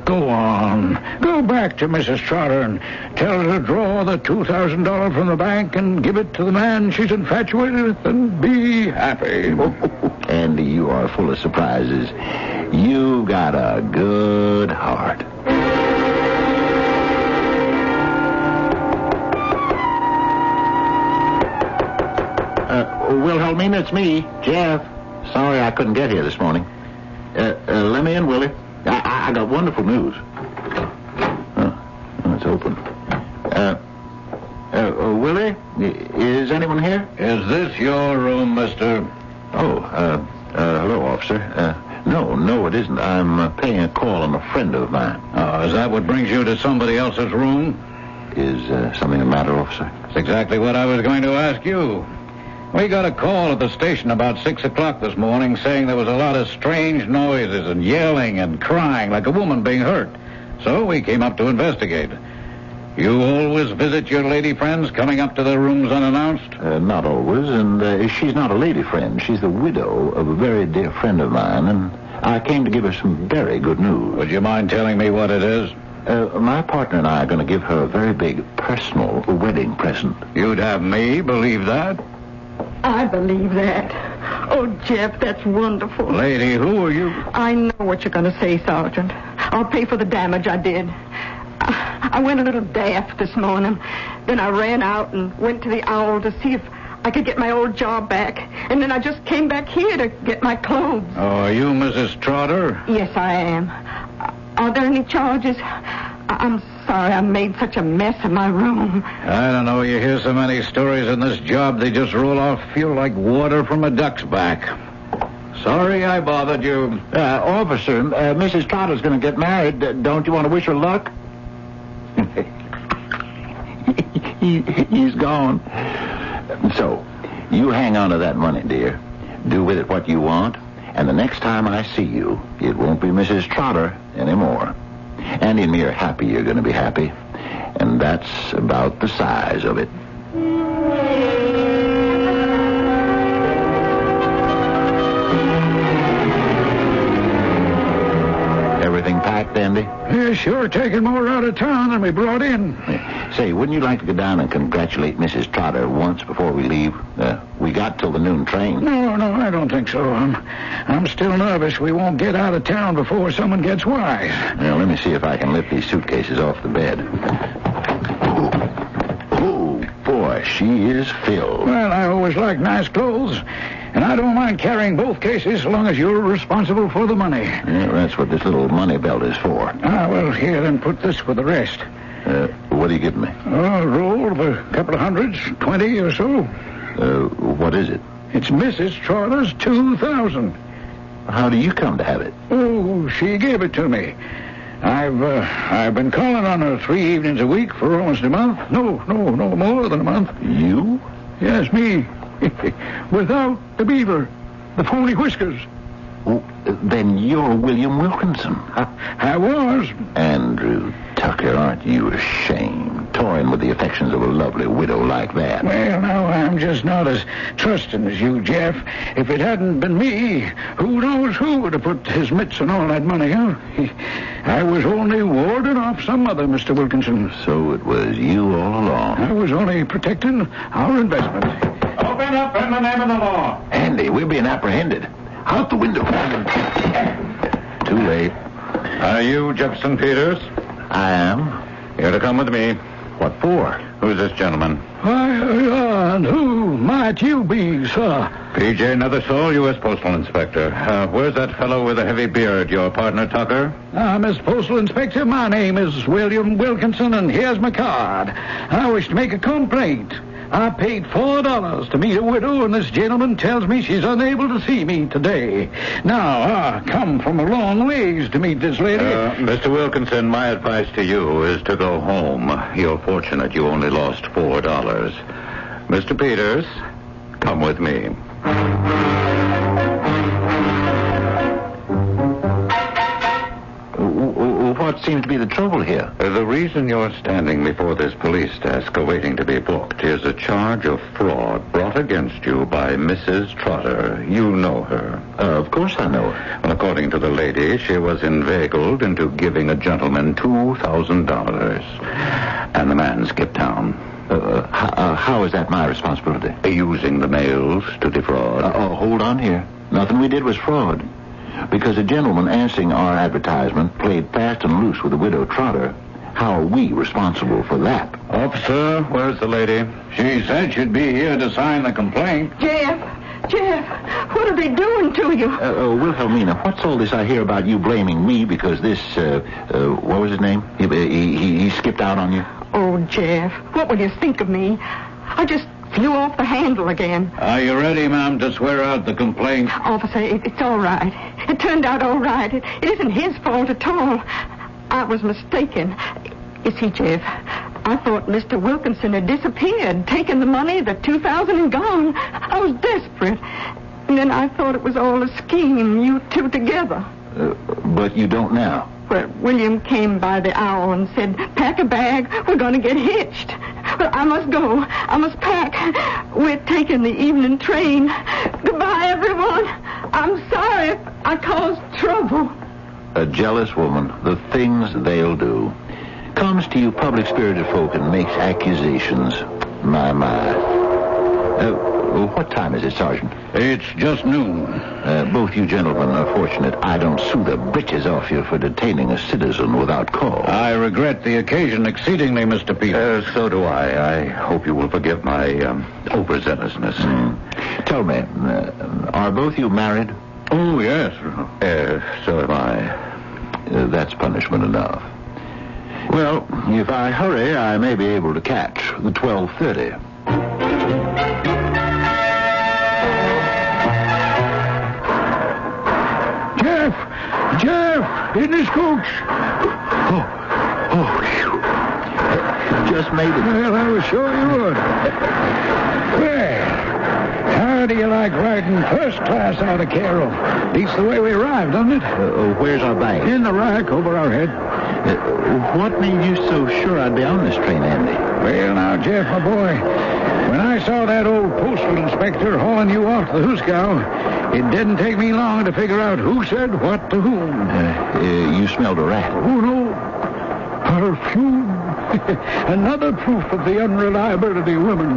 Go on. Go back to Mrs. Trotter and tell her to draw the $2,000 from the bank and give it to the man she's infatuated with and be happy. Andy, you are full of surprises. You've got a good heart. Wilhelmina, it's me, Jeff. Sorry I couldn't get here this morning. Let me in, Willie. I got wonderful news. It's open. Willie, is anyone here? Is this your room, mister? Oh, hello, officer. No, it isn't. I'm paying a call on a friend of mine. Oh, is that what brings you to somebody else's room? Is something the matter, officer? That's exactly what I was going to ask you. We got a call at the station about 6 o'clock this morning saying there was a lot of strange noises and yelling and crying like a woman being hurt. So we came up to investigate. You always visit your lady friends coming up to their rooms unannounced? Not always, and she's not a lady friend. She's the widow of a very dear friend of mine, and I came to give her some very good news. Would you mind telling me what it is? My partner and I are going to give her a very big personal wedding present. You'd have me believe that? I believe that. Oh, Jeff, that's wonderful. Lady, who are you? I know what you're going to say, Sergeant. I'll pay for the damage I did. I went a little daft this morning. Then I ran out and went to the Owl to see if I could get my old job back. And then I just came back here to get my clothes. Oh, are you Mrs. Trotter? Yes, I am. Are there any charges? I'm sorry I made such a mess in my room. I don't know. You hear so many stories in this job, they just roll off feel like water from a duck's back. Sorry I bothered you. Officer, Mrs. Trotter's going to get married. Don't you want to wish her luck? He's gone. So, you hang on to that money, dear. Do with it what you want. And the next time I see you, it won't be Mrs. Trotter anymore. Andy and me are happy you're going to be happy. And that's about the size of it. Everything packed, Andy? Yeah, sure. Taking more out of town than we brought in. Say, wouldn't you like to go down and congratulate Mrs. Trotter once before we leave? We got till the noon train. No, I don't think so. I'm still nervous we won't get out of town before someone gets wise. Well, let me see if I can lift these suitcases off the bed. Oh, boy, she is filled. Well, I always like nice clothes. And I don't mind carrying both cases so long as you're responsible for the money. Yeah, that's what this little money belt is for. Well, here, then put this for the rest. What are you giving me? A roll of a couple of hundreds, 20 or so. What is it? It's Mrs. Trotter's $2,000. How do you come to have it? Oh, she gave it to me. I've been calling on her 3 evenings a week for almost a month. No, more than a month. You? Yes, me. Without the beaver, the phony whiskers. Oh, then you're William Wilkinson. I was. Andrew Tucker, aren't you ashamed? Toying with the affections of a lovely widow like that. Well, now, I'm just not as trusting as you, Jeff. If it hadn't been me, who knows who would have put his mitts on all that money, huh? I was only warding off some other Mr. Wilkinson. So it was you all along. I was only protecting our investment. Open up in the name of the law. Andy, we're being apprehended. Out the window. Too late. Are you Jefferson Peters? I am. You're to come with me. What for? Who's this gentleman? And who might you be, sir? P.J. Nethersole, U.S. Postal Inspector. Where's that fellow with a heavy beard, your partner, Tucker? Miss Postal Inspector, my name is William Wilkinson, and here's my card. I wish to make a complaint. I paid $4 to meet a widow, and this gentleman tells me she's unable to see me today. Now, I come from a long ways to meet this lady. Mr. Wilkinson, my advice to you is to go home. You're fortunate you only lost $4. Mr. Peters, come with me. What seems to be the trouble here? The reason you're standing before this police desk awaiting to be booked is a charge of fraud brought against you by Mrs. Trotter. You know her. Of course I know her. Well, according to the lady, she was inveigled into giving a gentleman $2,000. And the man skipped town. How is that my responsibility? Using the mails to defraud. Hold on here. Nothing we did was fraud. Because a gentleman answering our advertisement played fast and loose with the widow Trotter. How are we responsible for that? Officer, where's the lady? She said she'd be here to sign the complaint. Jeff, what are they doing to you? Wilhelmina, what's all this I hear about you blaming me because this, what was his name? He skipped out on you? Oh, Jeff, what will you think of me? I just flew off the handle again. Are you ready, ma'am, to swear out the complaint? Officer, it's all right. It turned out all right. It isn't his fault at all. I was mistaken. You see, Jeff, I thought Mr. Wilkinson had disappeared, taken the money, the $2,000 and gone. I was desperate. And then I thought it was all a scheme, you two together. But you don't now. Well, William came by the hour and said, pack a bag, we're going to get hitched. Well, I must go. I must pack. We're taking the evening train. Goodbye, everyone. I'm sorry if I caused trouble. A jealous woman, the things they'll do. Comes to you public-spirited folk and makes accusations. My. What time is it, Sergeant? It's just noon. Both you gentlemen are fortunate I don't sue the britches off you for detaining a citizen without cause. I regret the occasion exceedingly, Mr. Peters. So do I. I hope you will forgive my overzealousness. Tell me, are both you married? Oh, yes. So am I. That's punishment enough. Well, if I hurry, I may be able to catch the 12:30. Jeff, in this coach. Just made it. Well, I was sure you would. Well, how do you like riding first class out of Carroll? Beats the way we arrived, doesn't it? Where's our bag? In the rack over our head. What made you so sure I'd be on this train, Andy? Well, now, Jeff, my boy, when I saw that old postal inspector hauling you off the Hooskow, it didn't take me long to figure out who said what to whom. You smelled a rat. Oh, no. Perfume. Another proof of the unreliability of women.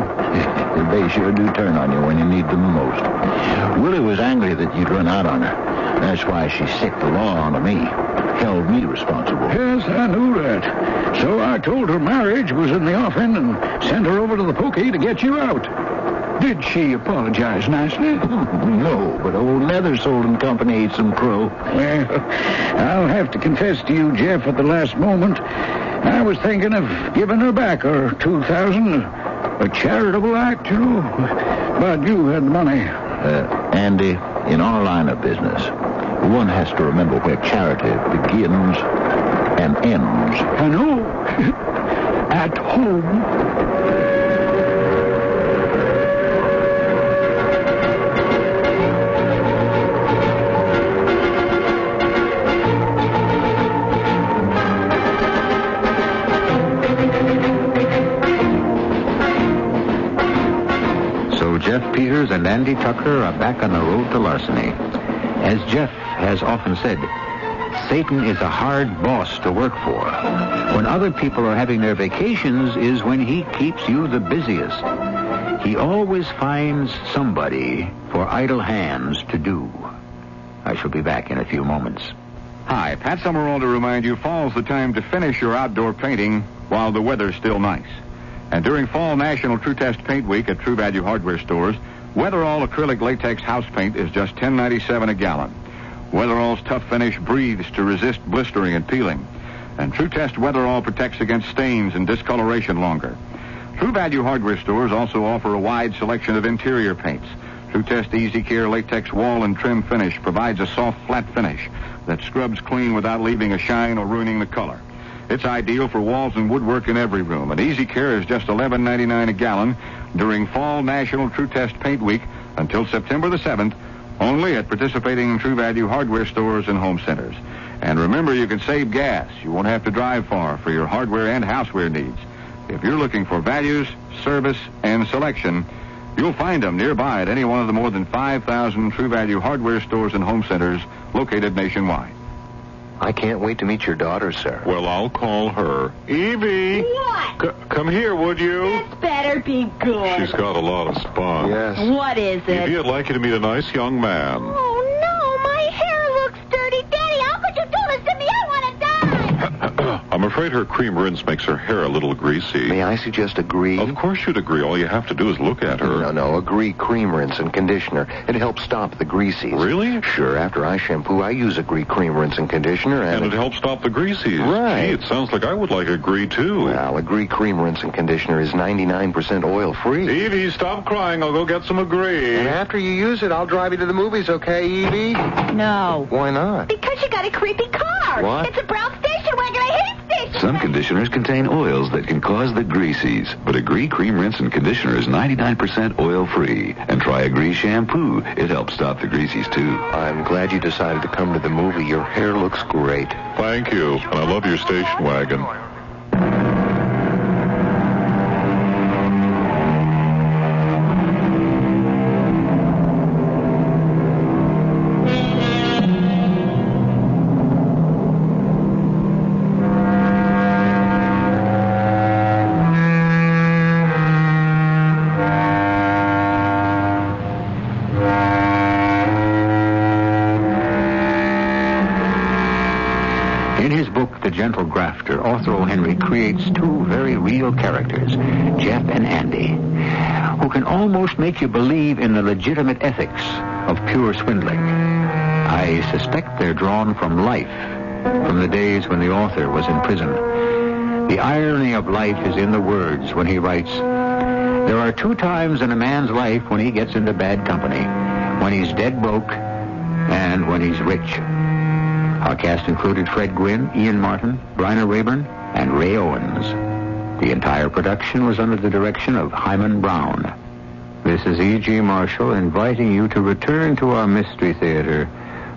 They sure do turn on you when you need them most. Willie was angry that you'd run out on her. That's why she sicked the law onto me. Held me responsible. Yes, I knew that. So I told her marriage was in the offing and sent her over to the pokey to get you out. Did she apologize nicely? No, but old Leathersold and Company ate some crow. Well, I'll have to confess to you, Jeff, at the last moment, I was thinking of giving her back her $2,000. A charitable act, you know. But you had the money. Andy, in our line of business, one has to remember where charity begins and ends. I know. At home. Jeff Peters and Andy Tucker are back on the road to larceny. As Jeff has often said, Satan is a hard boss to work for. When other people are having their vacations is when he keeps you the busiest. He always finds somebody for idle hands to do. I shall be back in a few moments. Hi, Pat Summerall to remind you, fall's the time to finish your outdoor painting while the weather's still nice. And during Fall National True Test Paint Week at True Value Hardware stores, Weatherall acrylic latex house paint is just $10.97 a gallon. Weatherall's tough finish breathes to resist blistering and peeling. And True Test Weatherall protects against stains and discoloration longer. True Value Hardware stores also offer a wide selection of interior paints. True Test Easy Care latex wall and trim finish provides a soft, flat finish that scrubs clean without leaving a shine or ruining the color. It's ideal for walls and woodwork in every room. And Easy Care is just $11.99 a gallon during Fall National True Test Paint Week until September the 7th, only at participating True Value Hardware stores and home centers. And remember, you can save gas. You won't have to drive far for your hardware and houseware needs. If you're looking for values, service, and selection, you'll find them nearby at any one of the more than 5,000 True Value Hardware stores and home centers located nationwide. I can't wait to meet your daughter, sir. Well, I'll call her. Evie! What? Come here, would you? This better be good. She's got a lot of spunk. Yes. What is it? Evie, I'd like you to meet a nice young man. Oh, no, my hair looks dirty. Daddy, how could you do this to me? I want to die. A I'm afraid her cream rinse makes her hair a little greasy. May I suggest Agree? Of course you'd agree. All you have to do is look at her. No, Agree cream rinse and conditioner. It helps stop the greasies. Really? Sure. After I shampoo, I use Agree cream rinse and conditioner, And it helps stop the greasies. Right. Gee, it sounds like I would like Agree, too. Well, Agree cream rinse and conditioner is 99% oil-free. Evie, stop crying. I'll go get some Agree. And after you use it, I'll drive you to the movies, okay, Evie? No. Why not? Because you got a creepy car. What? It's a brown station wagon. I hate station Some wagons. conditioners contain oils that can cause the greasies, but Agree Cream Rinse and Conditioner is 99% oil-free. And try Agree Shampoo. It helps stop the greasies, too. I'm glad you decided to come to the movie. Your hair looks great. Thank you. And I love your station wagon. The Gentle Grafter, author O. Henry creates two very real characters, Jeff and Andy, who can almost make you believe in the legitimate ethics of pure swindling. I suspect they're drawn from life, from the days when the author was in prison. The irony of life is in the words when he writes, "There are two times in a man's life when he gets into bad company, when he's dead broke and when he's rich." Our cast included Fred Gwynn, Ian Martin, Bryna Rayburn, and Ray Owens. The entire production was under the direction of Himan Brown. This is E.G. Marshall inviting you to return to our Mystery Theater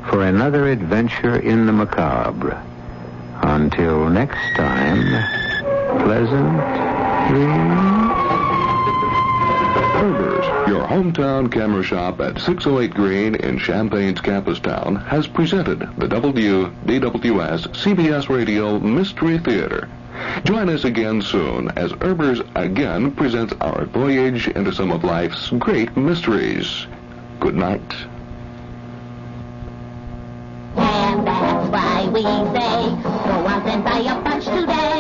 for another adventure in the macabre. Until next time, pleasant dreams. Herber's, your hometown camera shop at 608 Green in Champaign's campus town, has presented the WDWS CBS Radio Mystery Theater. Join us again soon as Herber's again presents our voyage into some of life's great mysteries. Good night. And that's why we say, go out and buy a bunch today.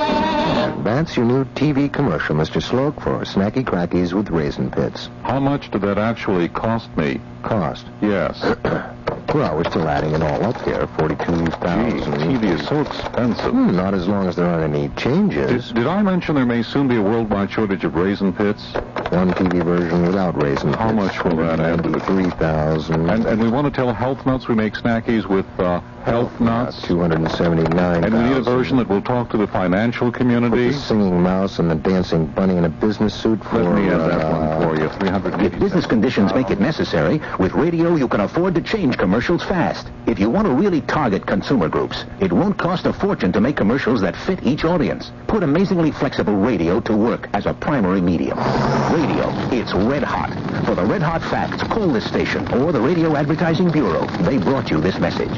That's your new TV commercial, Mr. Sloak, for snacky crackies with raisin pits. How much did that actually cost me? Cost? Yes. Well, we're still adding it all up here. $42,000. TV is so expensive. Not as long as there aren't any changes. Did I mention there may soon be a worldwide shortage of raisin pits? One TV version without raisin pits. How much will that add to the $3,000? And we want to tell Health Nuts we make snackies with Health Nuts. $279,000. And we need a version that will talk to the financial community. With the singing mouse and the dancing bunny in a business suit for... Let me add that one for you. $380,000. If business conditions make it necessary, with radio you can afford to change commercials fast. If you want to really target consumer groups, it won't cost a fortune to make commercials that fit each audience. Put amazingly flexible radio to work as a primary medium. Radio, it's red hot. For the red hot facts, call this station or the Radio Advertising Bureau. They brought you this message.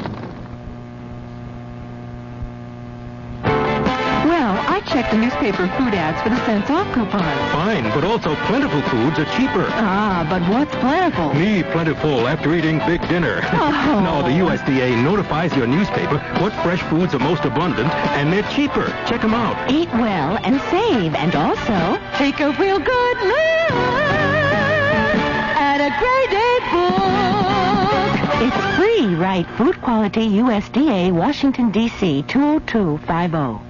I checked the newspaper food ads for the cents off coupon. Fine, but also plentiful foods are cheaper. Ah, but what's plentiful? Me plentiful after eating big dinner. Oh. No, the USDA notifies your newspaper what fresh foods are most abundant, and they're cheaper. Check them out. Eat well and save, and also take a real good look at a graded book. It's free, right? Food Quality USDA, Washington, D.C., 20250.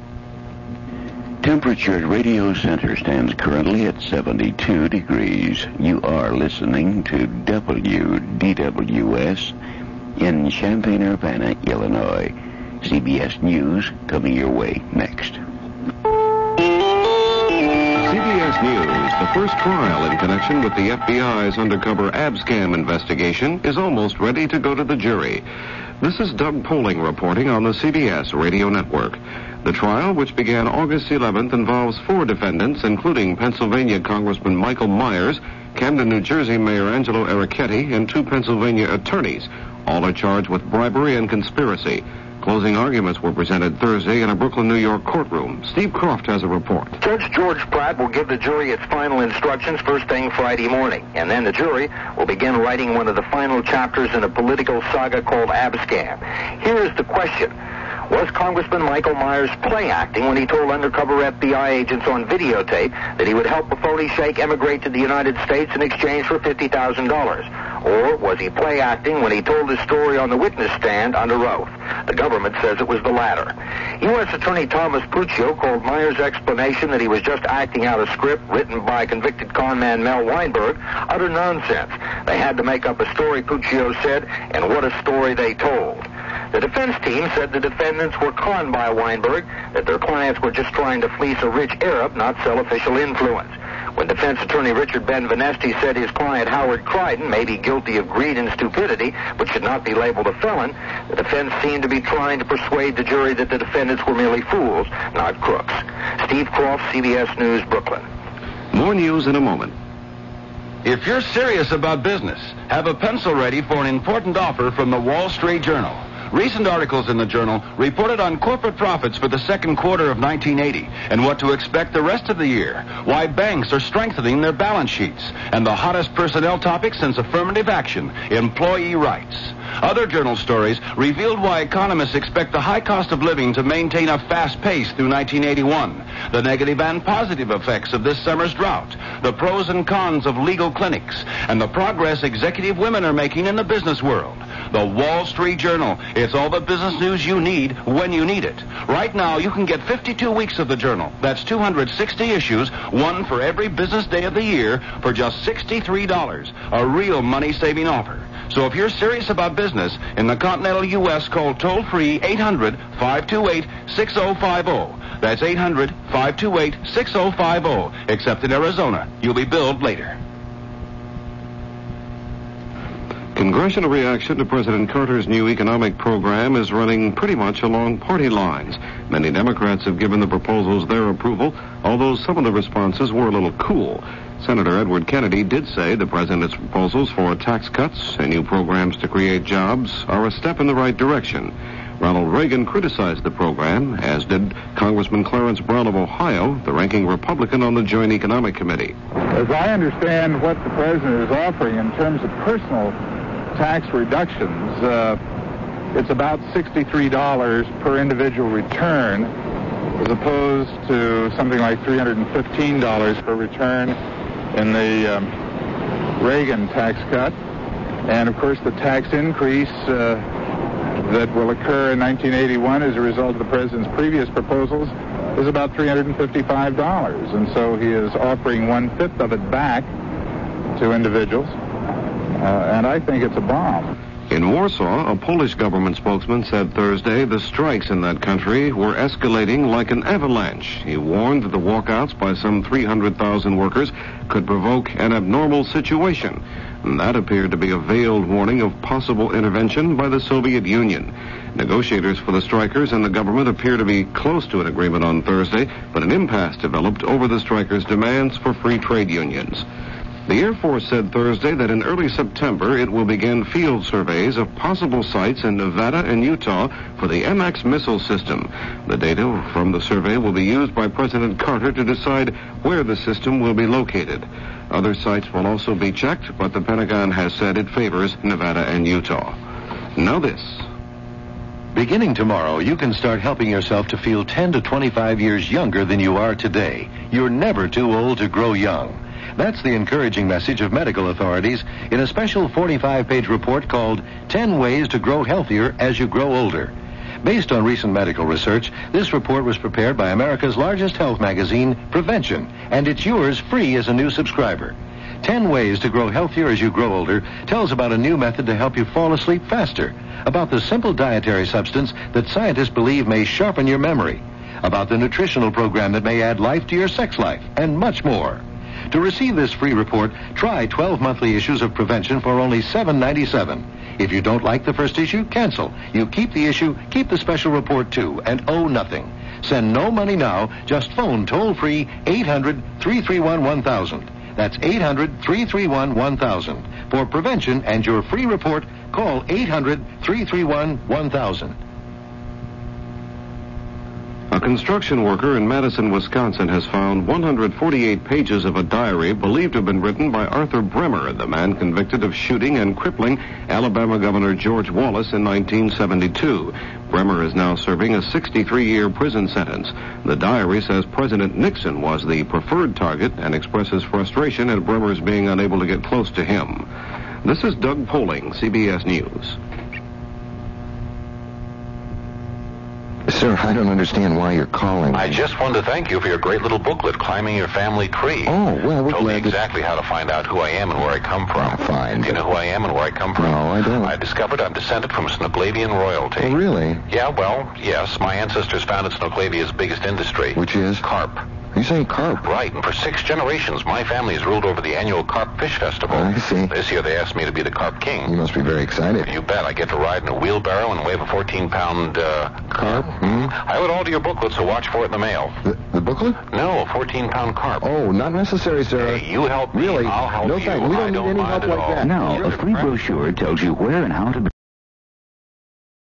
Temperature at Radio Center stands currently at 72 degrees. You are listening to WDWS in Champaign-Urbana, Illinois. CBS News coming your way next. CBS News, the first trial in connection with the FBI's undercover abscam investigation, is almost ready to go to the jury. This is Doug Poling reporting on the CBS Radio Network. The trial, which began August 11th, involves 4 defendants, including Pennsylvania Congressman Michael Myers, Camden, New Jersey Mayor Angelo Ericetti, and 2 Pennsylvania attorneys. All are charged with bribery and conspiracy. Closing arguments were presented Thursday in a Brooklyn, New York courtroom. Steve Croft has a report. Judge George Pratt will give the jury its final instructions first thing Friday morning, and then the jury will begin writing one of the final chapters in a political saga called Abscam. Here is the question. Was Congressman Michael Myers play acting when he told undercover FBI agents on videotape that he would help a phony sheikh emigrate to the United States in exchange for $50,000? Or was he play acting when he told his story on the witness stand under oath? The government says it was the latter. U.S. Attorney Thomas Puccio called Myers' explanation that he was just acting out a script written by convicted conman Mel Weinberg utter nonsense. They had to make up a story, Puccio said, and what a story they told. The defense team said the defendants were conned by Weinberg, that their clients were just trying to fleece a rich Arab, not sell official influence. When defense attorney Richard Benveniste said his client Howard Crichton may be guilty of greed and stupidity, but should not be labeled a felon, the defense seemed to be trying to persuade the jury that the defendants were merely fools, not crooks. Steve Croft, CBS News, Brooklyn. More news in a moment. If you're serious about business, have a pencil ready for an important offer from the Wall Street Journal. Recent articles in the Journal reported on corporate profits for the second quarter of 1980 and what to expect the rest of the year, why banks are strengthening their balance sheets, and the hottest personnel topic since affirmative action, employee rights. Other Journal stories revealed why economists expect the high cost of living to maintain a fast pace through 1981, the negative and positive effects of this summer's drought, the pros and cons of legal clinics, and the progress executive women are making in the business world. The Wall Street Journal. It's all the business news you need when you need it. Right now, you can get 52 weeks of the Journal. That's 260 issues, one for every business day of the year, for just $63. A real money-saving offer. So if you're serious about business in the continental U.S., call toll-free 800-528-6050. That's 800-528-6050. Except in Arizona. You'll be billed later. Congressional reaction to President Carter's new economic program is running pretty much along party lines. Many Democrats have given the proposals their approval, although some of the responses were a little cool. Senator Edward Kennedy did say the president's proposals for tax cuts and new programs to create jobs are a step in the right direction. Ronald Reagan criticized the program, as did Congressman Clarence Brown of Ohio, the ranking Republican on the Joint Economic Committee. As I understand what the president is offering in terms of personal tax reductions, it's about $63 per individual return, as opposed to something like $315 per return in the Reagan tax cut. And, of course, the tax increase that will occur in 1981 as a result of the president's previous proposals is about $355. And so he is offering one-fifth of it back to individuals. And I think it's a bomb. In Warsaw, a Polish government spokesman said Thursday the strikes in that country were escalating like an avalanche. He warned that the walkouts by some 300,000 workers could provoke an abnormal situation. And that appeared to be a veiled warning of possible intervention by the Soviet Union. Negotiators for the strikers and the government appear to be close to an agreement on Thursday, but an impasse developed over the strikers' demands for free trade unions. The Air Force said Thursday that in early September it will begin field surveys of possible sites in Nevada and Utah for the MX missile system. The data from the survey will be used by President Carter to decide where the system will be located. Other sites will also be checked, but the Pentagon has said it favors Nevada and Utah. Now this. Beginning tomorrow, you can start helping yourself to feel 10 to 25 years younger than you are today. You're never too old to grow young. That's the encouraging message of medical authorities in a special 45-page report called 10 Ways to Grow Healthier as You Grow Older. Based on recent medical research, this report was prepared by America's largest health magazine, Prevention, and it's yours free as a new subscriber. 10 Ways to Grow Healthier as You Grow Older tells about a new method to help you fall asleep faster, about the simple dietary substance that scientists believe may sharpen your memory, about the nutritional program that may add life to your sex life, and much more. To receive this free report, try 12 monthly issues of Prevention for only $7.97. If you don't like the first issue, cancel. You keep the issue, keep the special report too, and owe nothing. Send no money now, just phone toll-free 800-331-1000. That's 800-331-1000. For Prevention and your free report, call 800-331-1000. A construction worker in Madison, Wisconsin has found 148 pages of a diary believed to have been written by Arthur Bremer, the man convicted of shooting and crippling Alabama Governor George Wallace in 1972. Bremer is now serving a 63-year prison sentence. The diary says President Nixon was the preferred target and expresses frustration at Bremer's being unable to get close to him. This is Doug Poling, CBS News. Sir, I don't understand why you're calling. I just wanted to thank you for your great little booklet, Climbing Your Family Tree. Oh, well, we're Told me glad exactly how to find out who I am and where I come from. Fine. Do you know who I am and where I come from? No, I don't. I discovered I'm descended from Snoqualvian royalty. Oh, really? Yeah, well, yes. My ancestors founded Snoqualvia's biggest industry. Which is? Carp. You say carp? Right, and for 6 generations, my family has ruled over the annual Carp Fish Festival. I see. This year, they asked me to be the Carp King. You must be very excited. You bet. I get to ride in a wheelbarrow and wave a 14-pound, carp? I would order your booklet, so watch for it in the mail. The booklet? No, a 14-pound carp. Oh, not necessary, sir. Hey, you help me. Really? I'll help no, you. Thanks. We don't need any help like that. Now, a free brochure tells you where and how to...